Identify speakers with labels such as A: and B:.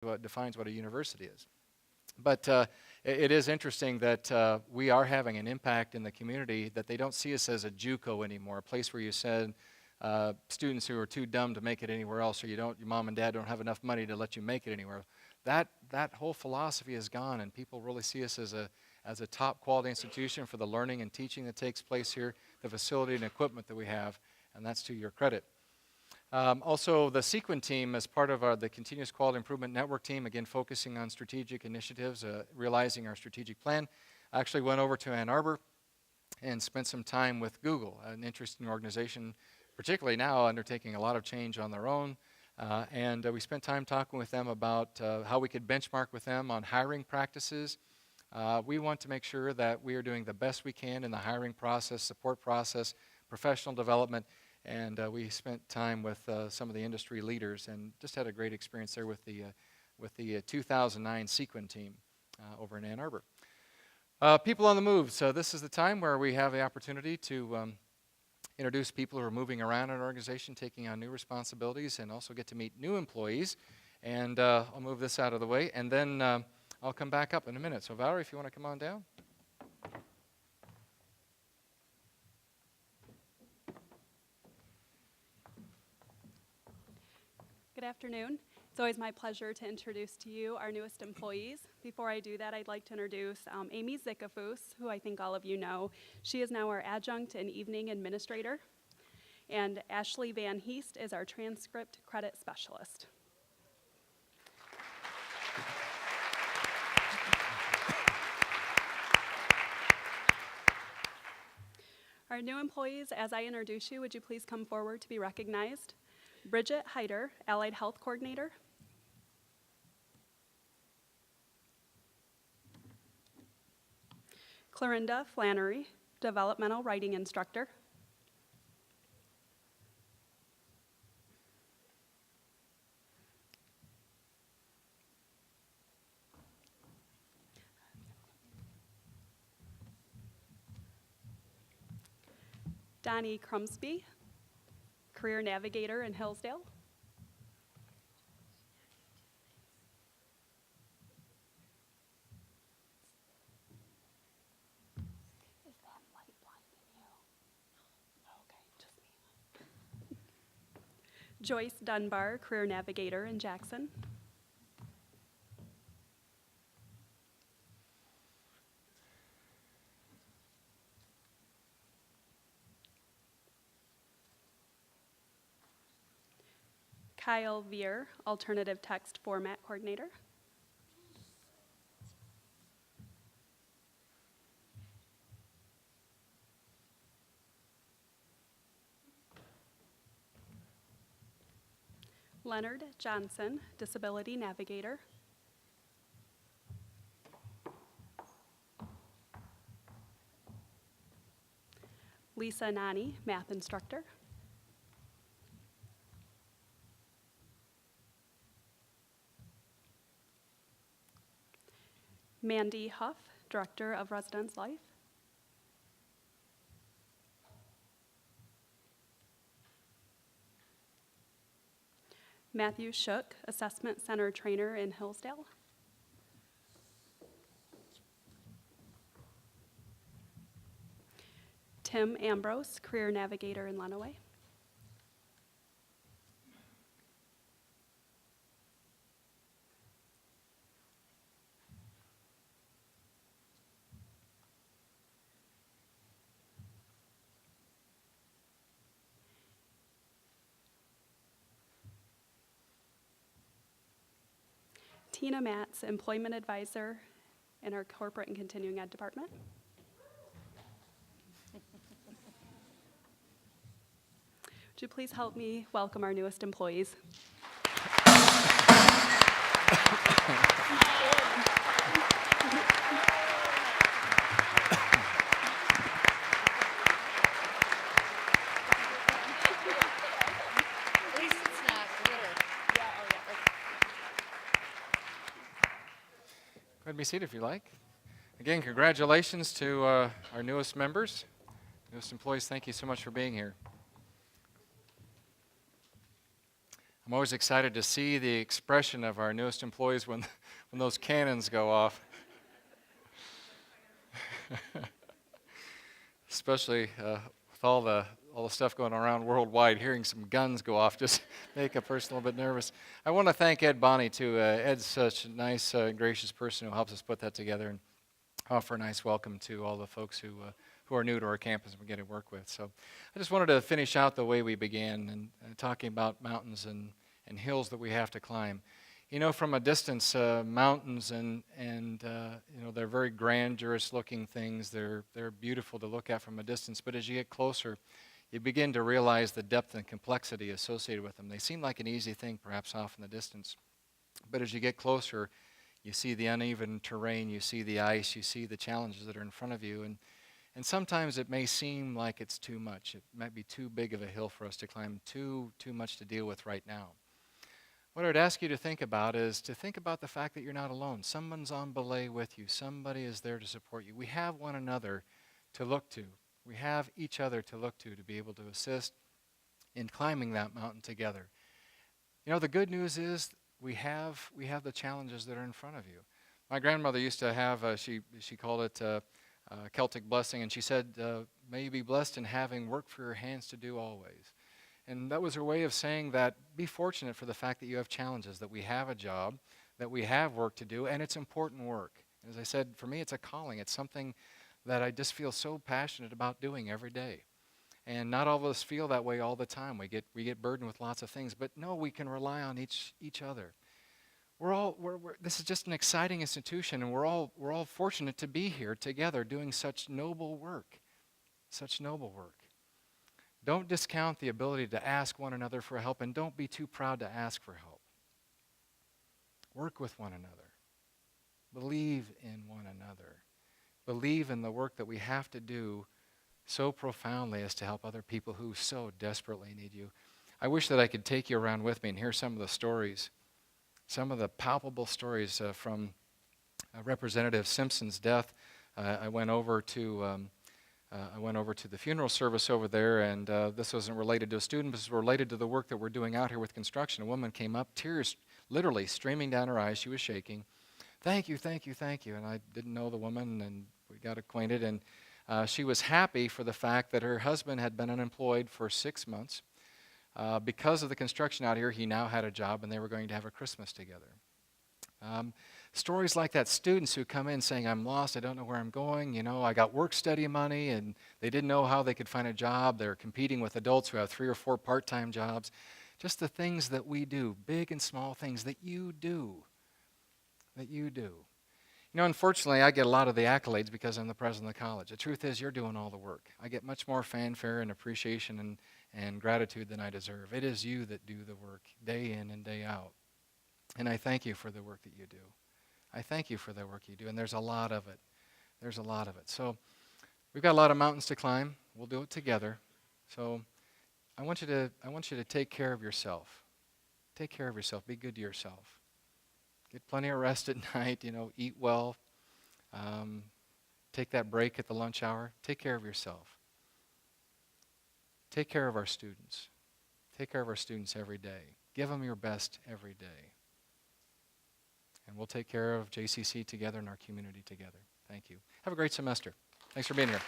A: what defines what a university is. But it is interesting that we are having an impact in the community, that they don't see us as a JUCO anymore, a place where you send students who are too dumb to make it anywhere else, or your mom and dad don't have enough money to let you make it anywhere. That whole philosophy is gone, and people really see us as a top quality institution for the learning and teaching that takes place here, the facility and equipment that we have, and that's to your credit. Also, the Sequin team, as part of the Continuous Quality Improvement Network team, again focusing on strategic initiatives, realizing our strategic plan, I actually went over to Ann Arbor and spent some time with Google, an interesting organization, particularly now undertaking a lot of change on their own. And we spent time talking with them about how we could benchmark with them on hiring practices. We want to make sure that we are doing the best we can in the hiring process, support process, professional development. And we spent time with some of the industry leaders and just had a great experience there with the 2009 Sequin team over in Ann Arbor. People on the move. So this is the time where we have the opportunity to introduce people who are moving around in our organization, taking on new responsibilities, and also get to meet new employees. And I'll move this out of the way, and then I'll come back up in a minute. So Valerie, if you want to come on down.
B: Good afternoon. It's always my pleasure to introduce to you our newest employees. Before I do that, I'd like to introduce Amy Zikafus, who I think all of you know. She is now our adjunct and evening administrator. And Ashley Van Heest is our transcript credit specialist. Our new employees, as I introduce you, would you please come forward to be recognized? Bridget Heider, Allied Health Coordinator. Clarinda Flannery, Developmental Writing Instructor. Donnie Crumsby, Career Navigator in Hillsdale. Is that light blinding you? Okay, just me. Joyce Dunbar, Career Navigator in Jackson. Kyle Veer, Alternative Text Format Coordinator. Leonard Johnson, Disability Navigator. Lisa Nani, Math Instructor. Mandy Huff, Director of Residence Life. Matthew Shook, Assessment Center Trainer in Hillsdale. Tim Ambrose, Career Navigator in Lenawee. Tina Matz, Employment Advisor in our Corporate and Continuing Ed Department. Would you please help me welcome our newest employees?
A: Go ahead and be seated if you like. Again, congratulations to our newest members, newest employees. Thank you so much for being here. I'm always excited to see the expression of our newest employees when those cannons go off. Especially with all the stuff going around worldwide, hearing some guns go off just make a person a little bit nervous. I want to thank Ed Bonney too. Ed's such a nice, gracious person who helps us put that together and offer a nice welcome to all the folks who are new to our campus and we get to work with. So I just wanted to finish out the way we began and talking about mountains and hills that we have to climb. You know, from a distance, mountains and you know, they're very grandiose-looking things. They're beautiful to look at from a distance. But as you get closer, you begin to realize the depth and complexity associated with them. They seem like an easy thing, perhaps off in the distance. But as you get closer, you see the uneven terrain, you see the ice, you see the challenges that are in front of you. And sometimes it may seem like it's too much. It might be too big of a hill for us to climb, too much to deal with right now. What I would ask you to think about is to think about the fact that you're not alone. Someone's on belay with you. Somebody is there to support you. We have one another to look to. We have each other to look to be able to assist in climbing that mountain together. You know, the good news is we have the challenges that are in front of you. My grandmother used to have, she called it Celtic blessing, and she said, may you be blessed in having work for your hands to do always. And that was her way of saying that be fortunate for the fact that you have challenges, that we have a job, that we have work to do, and it's important work. As I said, for me it's a calling. It's something that I just feel so passionate about doing every day. And not all of us feel that way all the time. We get burdened with lots of things, but no, we can rely on each other. This is just an exciting institution, and we're all fortunate to be here together doing such noble work. Such noble work. Don't discount the ability to ask one another for help, and don't be too proud to ask for help. Work with one another. Believe in one another. Believe in the work that we have to do so profoundly as to help other people who so desperately need you. I wish that I could take you around with me and hear some of the stories, some of the palpable stories from Representative Simpson's death. I went over to the funeral service over there, and this wasn't related to a student, this was related to the work that we're doing out here with construction. A woman came up, tears literally streaming down her eyes. She was shaking. Thank you, thank you, thank you. And I didn't know the woman, and we got acquainted, and she was happy for the fact that her husband had been unemployed for 6 months. Because of the construction out here, he now had a job, and they were going to have a Christmas together. Stories like that, students who come in saying, I'm lost, I don't know where I'm going, you know, I got work study money, and they didn't know how they could find a job. They're competing with adults who have 3 or 4 part-time jobs. Just the things that we do, big and small things that you do. You know, unfortunately, I get a lot of the accolades because I'm the president of the college. The truth is, you're doing all the work. I get much more fanfare and appreciation and gratitude than I deserve. It is you that do the work day in and day out. And I thank you for the work that you do. I thank you for the work you do, and there's a lot of it. There's a lot of it. So we've got a lot of mountains to climb. We'll do it together. So I want you to take care of yourself. Take care of yourself. Be good to yourself. Get plenty of rest at night. You know, eat well. Take that break at the lunch hour. Take care of yourself. Take care of our students. Take care of our students every day. Give them your best every day. And we'll take care of JCC together and our community together. Thank you. Have a great semester. Thanks for being here.